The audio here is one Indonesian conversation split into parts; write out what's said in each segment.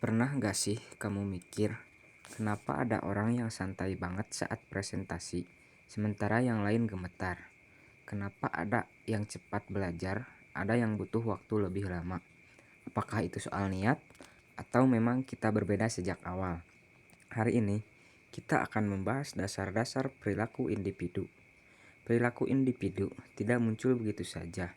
Pernah gak sih kamu mikir, kenapa ada orang yang santai banget saat presentasi, sementara yang lain gemetar? Kenapa ada yang cepat belajar, ada yang butuh waktu lebih lama? Apakah itu soal niat, atau memang kita berbeda sejak awal? Hari ini, kita akan membahas dasar-dasar perilaku individu. Perilaku individu tidak muncul begitu saja.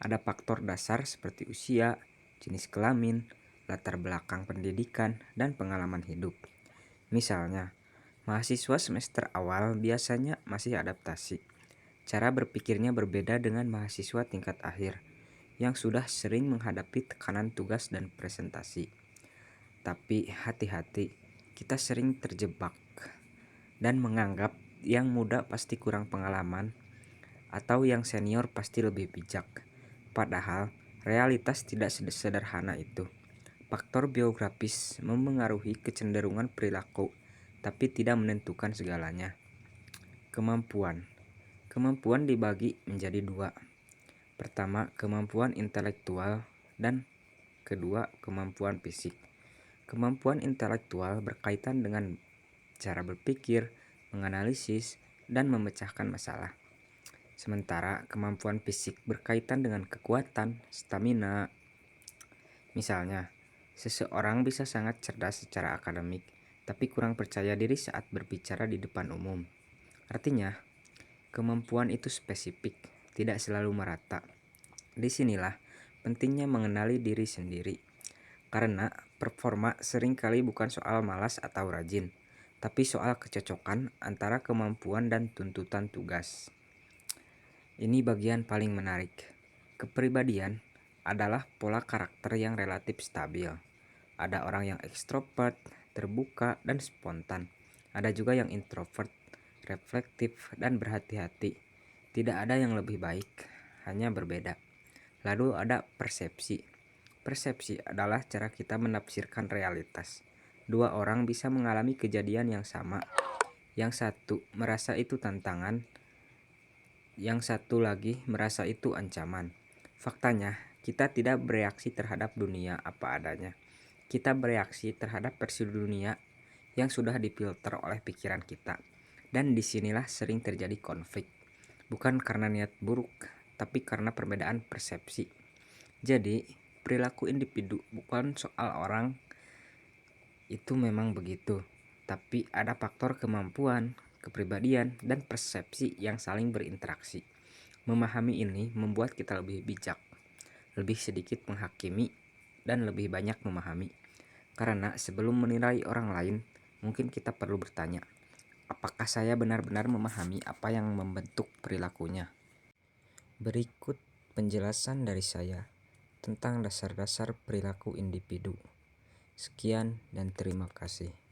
Ada faktor dasar seperti usia, jenis kelamin, latar belakang pendidikan, dan pengalaman hidup. Misalnya, mahasiswa semester awal biasanya masih adaptasi. Cara berpikirnya berbeda dengan mahasiswa tingkat akhir yang sudah sering menghadapi tekanan tugas dan presentasi. Tapi hati-hati, kita sering terjebak dan menganggap yang muda pasti kurang pengalaman atau yang senior pasti lebih bijak. Padahal realitas tidak sederhana itu. Faktor biografis memengaruhi kecenderungan perilaku, tapi tidak menentukan segalanya. Kemampuan. Kemampuan dibagi menjadi dua. Pertama, kemampuan intelektual, dan kedua, kemampuan fisik. Kemampuan intelektual berkaitan dengan cara berpikir, menganalisis, dan memecahkan masalah. Sementara kemampuan fisik berkaitan dengan kekuatan, stamina. Misalnya, seseorang bisa sangat cerdas secara akademik, tapi kurang percaya diri saat berbicara di depan umum. Artinya, kemampuan itu spesifik, tidak selalu merata. Disinilah pentingnya mengenali diri sendiri, karena performa seringkali bukan soal malas atau rajin, tapi soal kecocokan antara kemampuan dan tuntutan tugas. Ini bagian paling menarik. Kepribadian adalah pola karakter yang relatif stabil. Ada orang yang ekstrovert, terbuka, dan spontan. Ada juga yang introvert, reflektif, dan berhati-hati. Tidak ada yang lebih baik, hanya berbeda. Lalu ada persepsi. Persepsi adalah cara kita menafsirkan realitas. Dua orang bisa mengalami kejadian yang sama. Yang satu merasa itu tantangan, yang satu lagi merasa itu ancaman. Faktanya, kita tidak bereaksi terhadap dunia apa adanya. Kita bereaksi terhadap versi dunia yang sudah difilter oleh pikiran kita. Dan disinilah sering terjadi konflik. Bukan karena niat buruk, tapi karena perbedaan persepsi. Jadi, perilaku individu bukan soal orang itu memang begitu. Tapi ada faktor kemampuan, kepribadian, dan persepsi yang saling berinteraksi. Memahami ini membuat kita lebih bijak, lebih sedikit menghakimi, dan lebih banyak memahami. Karena sebelum menilai orang lain, mungkin kita perlu bertanya, apakah saya benar-benar memahami apa yang membentuk perilakunya? Berikut penjelasan dari saya tentang dasar-dasar perilaku individu. Sekian dan terima kasih.